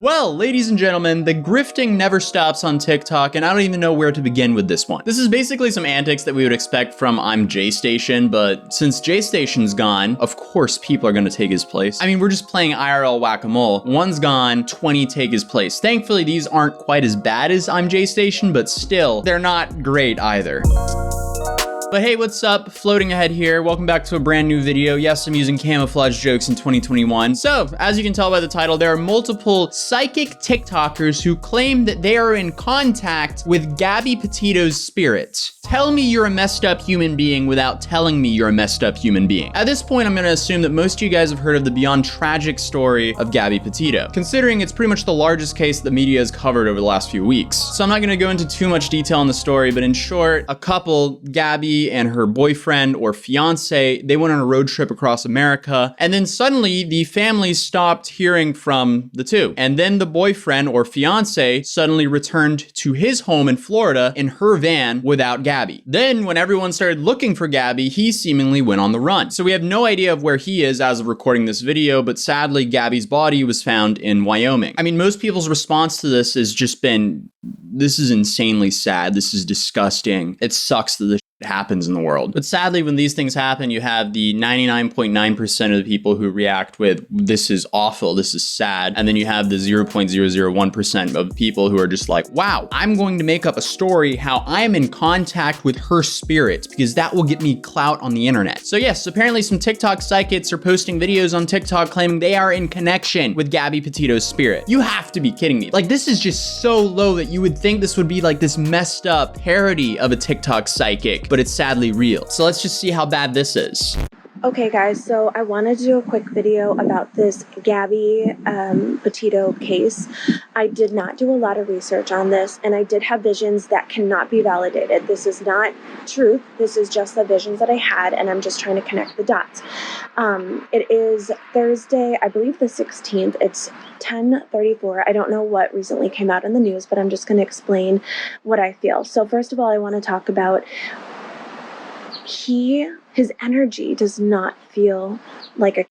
Well, ladies and gentlemen, the grifting never stops on TikTok, and I don't even know where to begin with this one. This is basically some antics that we would expect from I'm J-Station, but since J-Station's gone, of course people are gonna take his place. I mean, we're just playing IRL whack-a-mole. One's gone, 20 take his place. Thankfully, these aren't quite as bad as I'm J-Station, but still, they're not great either. But hey, what's up? Floating ahead here. Welcome back to a brand new video. Yes, I'm using camouflage jokes in 2021. So, as you can tell by the title, there are multiple psychic TikTokers who claim that they are in contact with Gabby Petito's spirit. Tell me you're a messed up human being without telling me you're a messed up human being. At this point, I'm gonna assume that most of you guys have heard of the beyond tragic story of Gabby Petito, considering it's pretty much the largest case the media has covered over the last few weeks. So I'm not gonna go into too much detail on the story, but in short, a couple, Gabby and her boyfriend or fiance, they went on a road trip across America, and then suddenly the family stopped hearing from the two. And then the boyfriend or fiance suddenly returned to his home in Florida in her van without Gabby. Then when everyone started looking for Gabby, he seemingly went on the run. So we have no idea of where he is as of recording this video, but sadly Gabby's body was found in Wyoming. I mean, most people's response to this has just been, this is insanely sad, this is disgusting, it sucks that this happens in the world. But sadly, when these things happen, you have the 99.9% of the people who react with, this is awful, this is sad. And then you have the 0.001% of people who are just like, wow, I'm going to make up a story how I'm in contact with her spirit because that will get me clout on the internet. So yes, apparently some TikTok psychics are posting videos on TikTok claiming they are in connection with Gabby Petito's spirit. You have to be kidding me. Like, this is just so low that you would think this would be like this messed up parody of a TikTok psychic, but it's sadly real. So let's just see how bad this is. Okay guys, so I wanted to do a quick video about this Gabby Petito case. I did not do a lot of research on this, and I did have visions that cannot be validated. This is not truth, this is just the visions that I had, and I'm just trying to connect the dots. It is Thursday, I believe the 16th, it's 10:34. I don't know what recently came out in the news, but I'm just going to explain what I feel. So first of all, I want to talk about his energy does not feel like a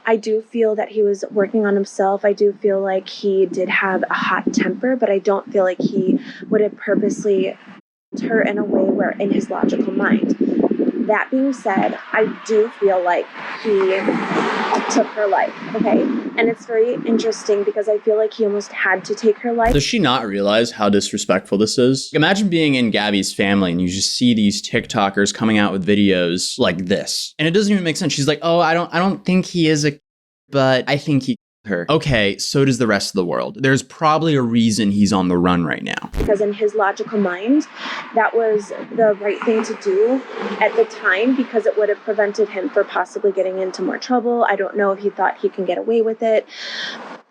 I do feel that he was working on himself. I do feel like he did have a hot temper, but I don't feel like he would have purposely hurt her in a way where in his logical mind. That being said, I do feel like he took her life, okay? And it's very interesting because I feel like he almost had to take her life. Does she not realize how disrespectful this is? Imagine being in Gabby's family and you just see these TikTokers coming out with videos like this. And it doesn't even make sense. She's like, oh, I don't think he is a, but I think he her. Okay, so does the rest of the world. There's probably a reason he's on the run right now. Because in his logical mind, that was the right thing to do at the time because it would have prevented him from possibly getting into more trouble. I don't know if he thought he can get away with it.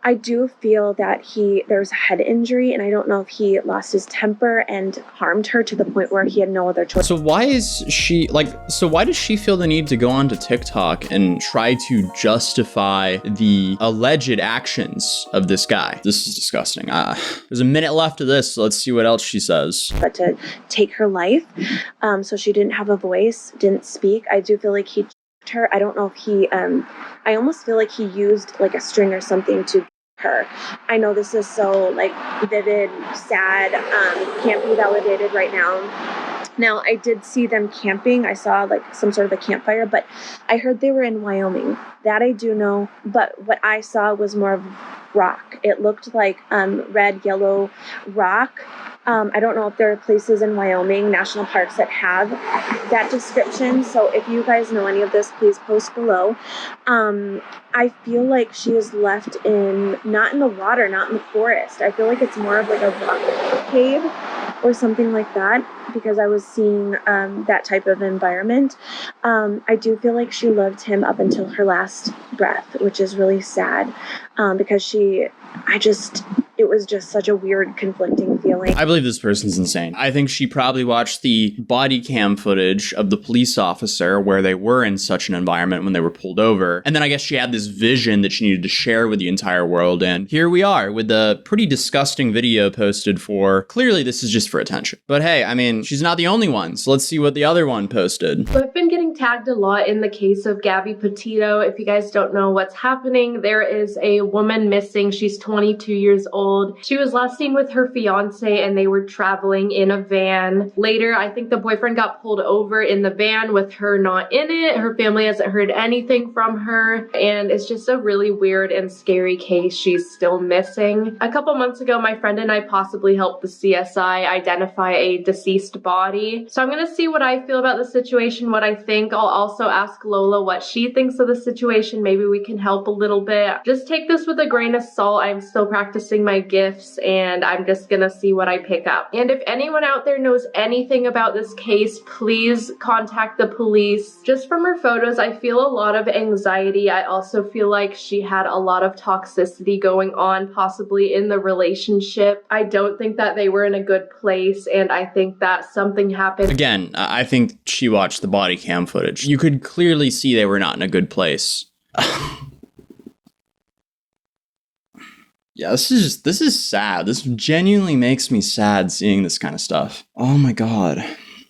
I do feel that there's a head injury, and I don't know if he lost his temper and harmed her to the point where he had no other choice. So why does she feel the need to go onto TikTok and try to justify the alleged actions of this guy? This is disgusting. There's a minute left of this, so let's see what else she says. But to take her life, so she didn't have a voice, didn't speak. I do feel like he her. I don't know if he, I almost feel like he used like a string or something to her. I know this is so like vivid, sad, can't be validated right now. Now, I did see them camping. I saw like some sort of a campfire, but I heard they were in Wyoming. That I do know, but what I saw was more of rock. It looked like red, yellow rock. I don't know if there are places in Wyoming, national parks, that have that description. So if you guys know any of this, please post below. I feel like she is left not in the water, not in the forest. I feel like it's more of like a rock cave or something like that, because I was seeing that type of environment. I do feel like she loved him up until her last breath, which is really sad, because it was just such a weird, conflicting feeling. I believe this person's insane. I think she probably watched the body cam footage of the police officer where they were in such an environment when they were pulled over. And then I guess she had this vision that she needed to share with the entire world. And here we are with a pretty disgusting video posted for, clearly this is just for attention. But hey, I mean, she's not the only one. So let's see what the other one posted. So I've been getting getting tagged a lot in the case of Gabby Petito. If you guys don't know what's happening, there is a woman missing. She's 22 years old. She was last seen with her fiance and they were traveling in a van. Later, I think the boyfriend got pulled over in the van with her not in it. Her family hasn't heard anything from her, and it's just a really weird and scary case. She's still missing. A couple months ago, my friend and I possibly helped the CSI identify a deceased body. So I'm gonna see what I feel about the situation, what I think. I'll also ask Lola what she thinks of the situation. Maybe we can help a little bit. Just take this with a grain of salt. I'm still practicing my gifts and I'm just gonna see what I pick up. And if anyone out there knows anything about this case, please contact the police. Just from her photos, I feel a lot of anxiety. I also feel like she had a lot of toxicity going on, possibly in the relationship. I don't think that they were in a good place, and I think that something happened. Again, I think she watched the body cam footage. You could clearly see they were not in a good place. Yeah, this is sad. This genuinely makes me sad seeing this kind of stuff. Oh my God.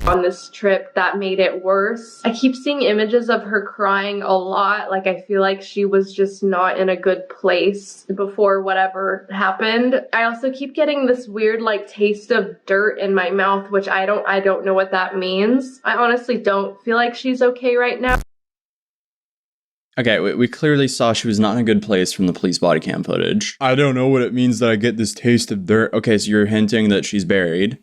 On this trip that made it worse. I keep seeing images of her crying a lot. Like, I feel like she was just not in a good place before whatever happened. I also keep getting this weird like taste of dirt in my mouth, which I don't know what that means. I honestly don't feel like she's okay right now. Okay, we clearly saw she was not in a good place from the police body cam footage. I don't know what it means that I get this taste of dirt. Okay, so you're hinting that she's buried.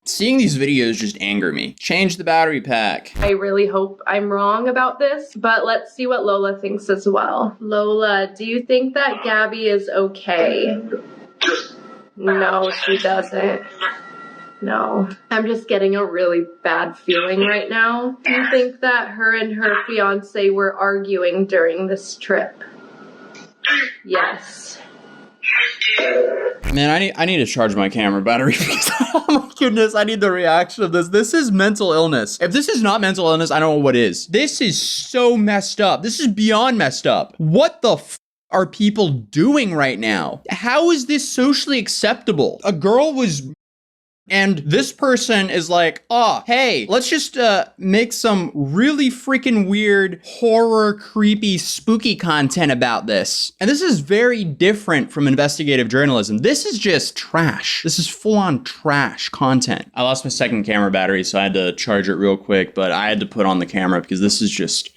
Seeing these videos just anger me. Change the battery pack. I really hope I'm wrong about this, but let's see what Lola thinks as well. Lola, do you think that Gabby is okay? No, she doesn't. No. I'm just getting a really bad feeling right now. Do you think that her and her fiance were arguing during this trip? Yes. Man, I need to charge my camera battery because, oh my goodness, I need the reaction of this. This is mental illness. If this is not mental illness, I don't know what is. This is so messed up. This is beyond messed up. What the f are people doing right now? How is this socially acceptable? A girl was... And this person is like, oh, hey, let's just make some really freaking weird, horror, creepy, spooky content about this. And this is very different from investigative journalism. This is just trash. This is full-on trash content. I lost my second camera battery, so I had to charge it real quick, but I had to put on the camera because this is just...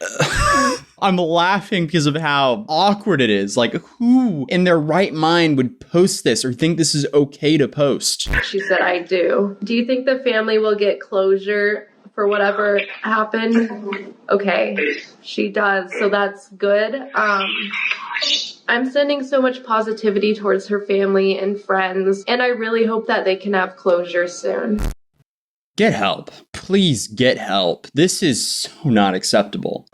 I'm laughing because of how awkward it is. Like, who in their right mind would post this or think this is okay to post? She said, I do. Do you think the family will get closure for whatever happened? Okay, she does, so that's good. I'm sending so much positivity towards her family and friends, and I really hope that they can have closure soon. Get help. Please get help. This is so not acceptable.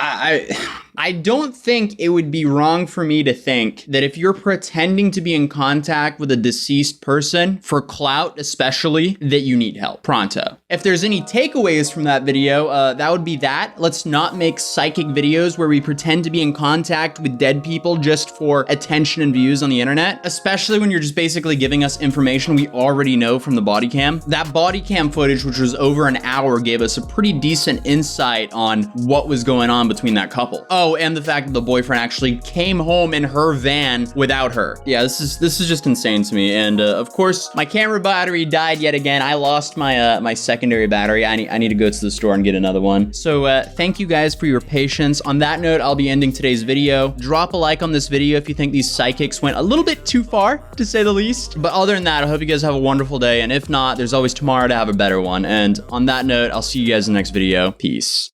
I don't think it would be wrong for me to think that if you're pretending to be in contact with a deceased person, for clout especially, that you need help pronto. If there's any takeaways from that video, that would be that. Let's not make psychic videos where we pretend to be in contact with dead people just for attention and views on the internet, especially when you're just basically giving us information we already know from the body cam. That body cam footage, which was over an hour, gave us a pretty decent insight on what was going on between that couple. Oh, and the fact that the boyfriend actually came home in her van without her. Yeah, this is just insane to me. And of course, my camera battery died yet again. I lost my my secondary battery. I need to go to the store and get another one. So thank you guys for your patience. On that note, I'll be ending today's video. Drop a like on this video if you think these psychics went a little bit too far, to say the least. But other than that, I hope you guys have a wonderful day. And if not, there's always tomorrow to have a better one. And on that note, I'll see you guys in the next video. Peace.